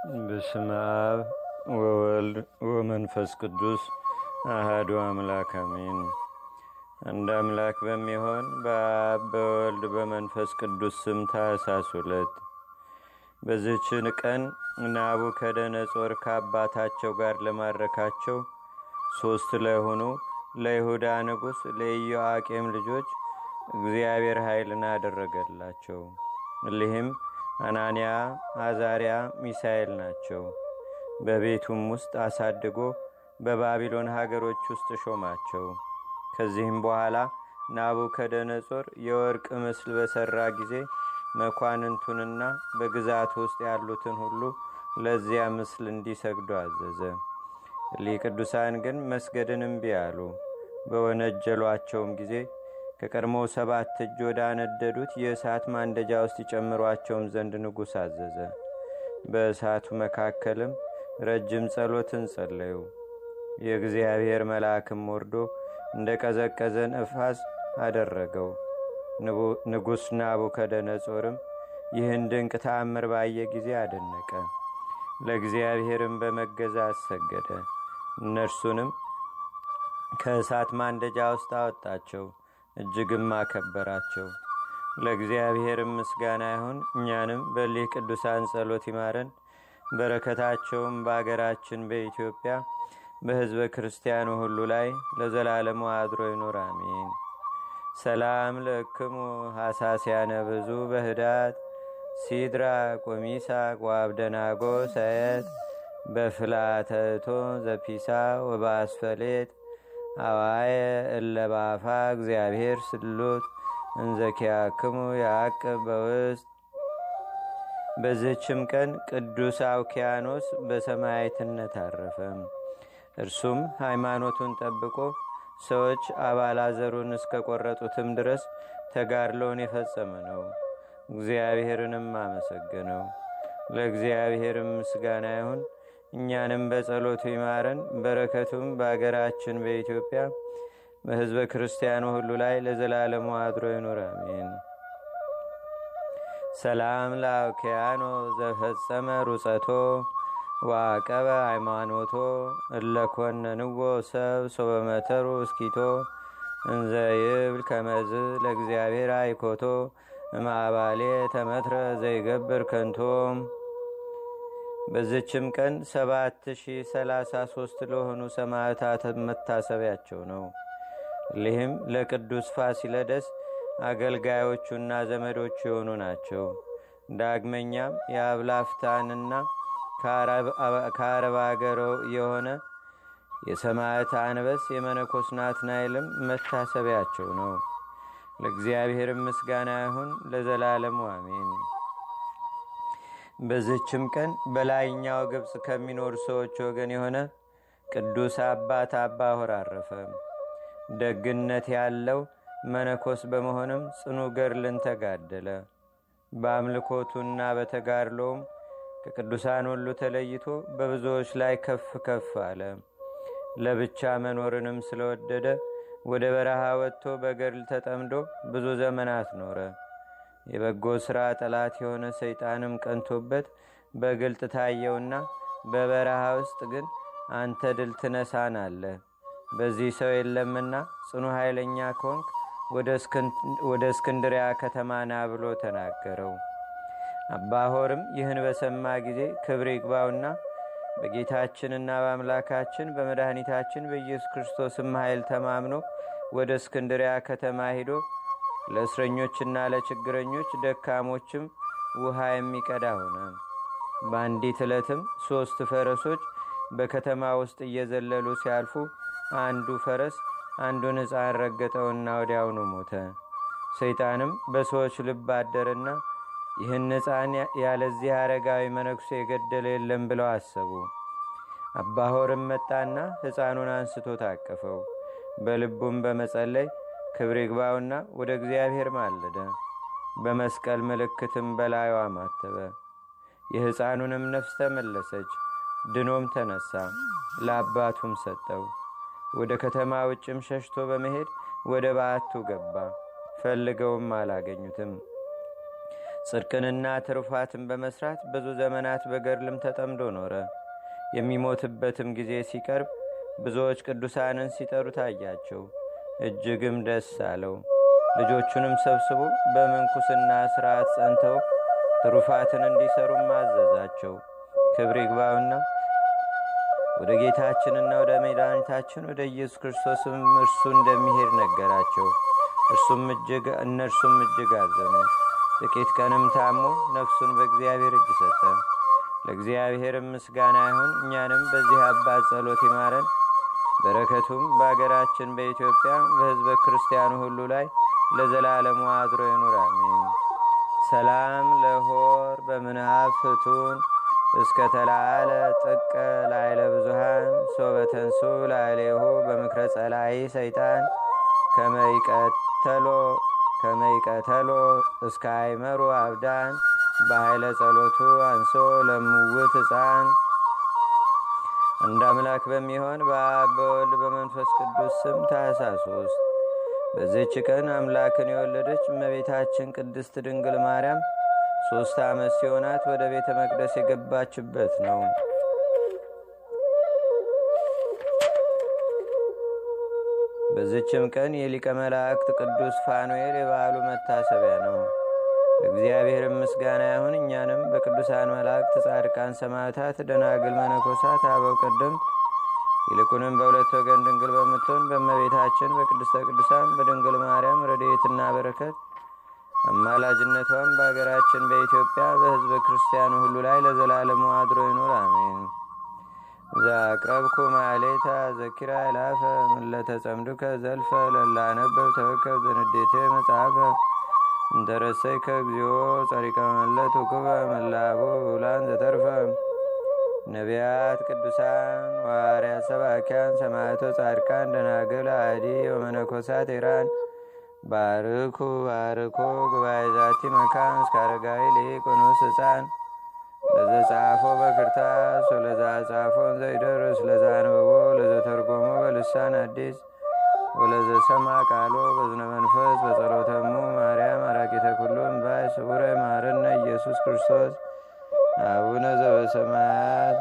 በስመ አብ ወወልድ ወመንፈስ ቅዱስ አሐዱ አምላክ አሜን። አንድ አምላክ በሚሆን በአብ በወልድ በመንፈስ ቅዱስ ስም ታኅሳስ 2 በዚህች ቀን ናቡከደነፆር ከአባታቸው ጋር ለማረካቸው 3 ለሆኑ ለይሁዳ ንጉሥ ለኢዮአቄም ልጆች እግዚአብሔር ኃይልን አደረገላቸው። እሊህም አናንያ፣ አዛርያ፣ ሚሳኤል ናቸው። በቤቱም ውስጥ አሳድጎ በባቢሎን ሀገሮች ውስጥ ሾማቸው። ከዚህም በኋላ ናቡከደነፆር የወርቅ ምስል በሠራ ጊዜ መኳንንቱንና በግዛት ውስጥ ያሉትን ሁሉ ለዚያ ምስል እንዲሰግዱ አዘዘ። እሊህ ቅዱሳን ግን መስገድን እምቢ አሉ። በወነጀሏቸውም ጊዜ ከቀድሞው 7 እጅ ወደ አነደዱት የእሳት ማንደጃ ውስጥ ይጨምሯቸውም ዘንድ ንጉሥ አዘዘ። በእሳቱ መካከልም ረጅም ጸሎትን ጸለዩ። የእግዚአብሔር መልአክም ወርዶ እንደ ቀዘቀዘ ነፋስ አደረገው። ንጉሥ ናቡከደነፆርም ይህን ድንቅ ተአምር ባየ ጊዜ አደነቀ። ለእግዚአብሔርም በመገዛት ሰገደ። እነርሱንም ከእሳት ማንደጃ ውስጥ አወጣቸው፣ እጅግም አከበራቸው። ለእግዚአብሔርም ምስጋና ይሁን። እኛንም በሊህ ቅዱሳን ጸሎት ይማረን። በረከታቸውም በአገራችን በኢትዮጵያ በሕዝበ ክርስቲያኑ ሁሉ ላይ ለዘላለሙ አድሮ ይኑር፣ አሜን። ሰላም ለክሙ ሐሳስያነ ብዙ በህዳት ሲድራ ቆሚሳ ቋብደናጎ ሳየት በፍላተቶ ዘፒሳ ወባስፈሌት አዋየ እለባፋ እግዚአብሔር ስሉት እንዘኪያክሙ ያዕቅብ በውስጥ። በዚህችም ቀን ቅዱስ አውኪያኖስ በሰማዕትነት አረፈ። እርሱም ሃይማኖቱን ጠብቆ ሰዎች አባላዘሩን እስከቆረጡትም ድረስ ተጋድሎውን የፈጸመ ነው። እግዚአብሔርንም አመሰገነው። ለእግዚአብሔርም ምስጋና ይሁን። እኛንም በጸሎቱ ይማረን። በረከቱም በአገራችን በኢትዮጵያ በሕዝበ ክርስቲያኑ ሁሉ ላይ ለዘላለሙ አድሮ ይኑር፣ አሜን። ሰላም ለአውኪያኖ ዘፈጸመ ሩጸቶ ዋቀበ ሃይማኖቶ እለኮነንዎ ሰብ ሶበመተሩ እስኪቶ እንዘ ይብል ከመዝ ለእግዚአብሔር አይኮቶ እማባሌ ተመትረ ዘይገብር ከንቶም። በዚችም ቀን 7033 ለሆኑ ሰማዕታት መታሰቢያቸው ነው። ይህም ለቅዱስ ፋሲለደስ አገልጋዮቹና ዘመዶቹ የሆኑ ናቸው። ዳግመኛም የአብላፍታንና ከአረብ አገር የሆነ የሰማዕት አንበስ የመነኮስ ናትናኤልም መታሰቢያቸው ነው። ለእግዚአብሔርም ምስጋና ይሁን ለዘላለሙ አሜን። በዚችም ቀን በላይኛው ግብፅ ከሚኖሩ ሰዎች ወገን የሆነ ቅዱስ አባት አባ ሆር አረፈ። ደግነት ያለው መነኮስ በመሆንም ጽኑ ገድልን ተጋደለ። በአምልኮቱና በተጋድሎም ከቅዱሳን ሁሉ ተለይቶ በብዙዎች ላይ ከፍ ከፍ አለ። ለብቻ መኖርንም ስለወደደ ወደ በረሃ ወጥቶ በገድል ተጠምዶ ብዙ ዘመናት ኖረ። የበጎ ሥራ ጠላት የሆነ ሰይጣንም ቀንቶበት በግልጥ ታየውና በበረሃ ውስጥ ግን አንተ ድል ትነሳናለ፣ በዚህ ሰው የለምና ጽኑ ኃይለኛ ከሆንክ ወደ እስክንድሪያ ከተማ ና ብሎ ተናገረው። አባ ሆርም ይህን በሰማ ጊዜ ክብር ይግባውና በጌታችንና በአምላካችን በመድኃኒታችን በኢየሱስ ክርስቶስም ኃይል ተማምኖ ወደ እስክንድሪያ ከተማ ሄዶ ለእስረኞችና ለችግረኞች ደካሞችም ውሃ የሚቀዳ ሆነ። በአንዲት ዕለትም 3 ፈረሶች በከተማ ውስጥ እየዘለሉ ሲያልፉ አንዱ ፈረስ አንዱን ሕፃን ረገጠውና ወዲያውኑ ሞተ። ሰይጣንም በሰዎች ልብ አደረና ይህን ሕፃን ያለዚህ አረጋዊ መነኩሴ የገደለ የለም ብለው አሰቡ። አባ ሆርም መጣና ሕፃኑን አንስቶ ታቀፈው። በልቡም በመጸለይ ክብር ይግባውና ወደ እግዚአብሔር ማለደ። በመስቀል ምልክትም በላዩ አማተበ። የሕፃኑንም ነፍስ ተመለሰች። ድኖም ተነሳ፣ ለአባቱም ሰጠው። ወደ ከተማ ውጭም ሸሽቶ በመሄድ ወደ በዓቱ ገባ። ፈልገውም አላገኙትም። ጽድቅንና ትሩፋትን በመስራት ብዙ ዘመናት በገድልም ተጠምዶ ኖረ። የሚሞትበትም ጊዜ ሲቀርብ ብዙዎች ቅዱሳንን ሲጠሩ ታያቸው፣ እጅግም ደስ አለው። ልጆቹንም ሰብስቦ በምንኩስና ሥርዓት ጸንተው ትሩፋትን እንዲሰሩም አዘዛቸው። ክብር ይግባውና ወደ ጌታችንና ወደ መድኃኒታችን ወደ ኢየሱስ ክርስቶስም እርሱ እንደሚሄድ ነገራቸው። እነርሱም እጅግ አዘኑ። ጥቂት ቀንም ታሞ ነፍሱን በእግዚአብሔር እጅ ሰጠ። ለእግዚአብሔርም ምስጋና ይሁን። እኛንም በዚህ አባት ጸሎት ይማረን፣ በረከቱም በአገራችን በኢትዮጵያ በሕዝበ ክርስቲያኑ ሁሉ ላይ ለዘላለሙ አድሮ ይኑር፣ አሜን። ሰላም ለሆር በምንሃፍ ፍቱን እስከ ተላለ ጥቀ ላይለ ብዙሃን ሶበተንሱ ላይሌሁ በምክረ ጸላይ ሰይጣን ከመይቀተሎ እስከ አይመሩ አብዳን በኃይለ ጸሎቱ አንሶ ለምውት ሕፃን። አንድ አምላክ በሚሆን በአብ በወልድ በመንፈስ ቅዱስ ስም ታኅሳስ 3 በዚህች ቀን አምላክን የወለደች እመቤታችን ቅድስት ድንግል ማርያም 3 ዓመት ሲሆናት ወደ ቤተ መቅደስ የገባችበት ነው። በዚህችም ቀን የሊቀ መላእክት ቅዱስ ፋኑኤል የበዓሉ መታሰቢያ ነው። ለእግዚአብሔር ምስጋና ይሁን። እኛንም በቅዱሳን መላእክት፣ ጻድቃን፣ ሰማዕታት፣ ደናግል፣ መነኮሳት፣ አበው ቀደምት ይልቁንም በሁለት ወገን ድንግል በምትሆን በእመቤታችን በቅድስተ ቅዱሳን በድንግል ማርያም ረድኤትና በረከት አማላጅነቷም በአገራችን በኢትዮጵያ በሕዝበ ክርስቲያኑ ሁሉ ላይ ለዘላለሙ አድሮ ይኑር፣ አሜን። ዛቅረብኩ ማሌታ ዘኪራ ይላፈ ምለተጸምዱከ ዘልፈ ለላነበብ ተወከብ ዘንዴቴ መጽሐፈ እንተረሰይከ እግዚኦ ጸሪቀ መለት ውክበ መላቡ ውላን ዘተርፈ ነቢያት፣ ቅዱሳን፣ ዋርያት፣ ሰባኪያን፣ ሰማዕቶ፣ ጻድቃን፣ ደናግል፣ አዲ ወመነኮሳት ኢራን ባርኩ ባርኮ ጉባኤ ዛቲ መካን እስከ አረጋዊ ሊቅ ወንዑስ ሕፃን ለዘጻፎ በክርታስ ወለዛ ጻፎን ዘይደርስ ለዛ አንብቦ ለዘተርጎሞ በልሳን አዲስ ወለዘሰማ ቃሎ በዝነ መንፈስ በጸሎተሙ ማርያም አራቂተ ኩሉ እምባይ ስቡረ ማረነ ኢየሱስ ክርስቶስ አቡነ ዘበሰማያት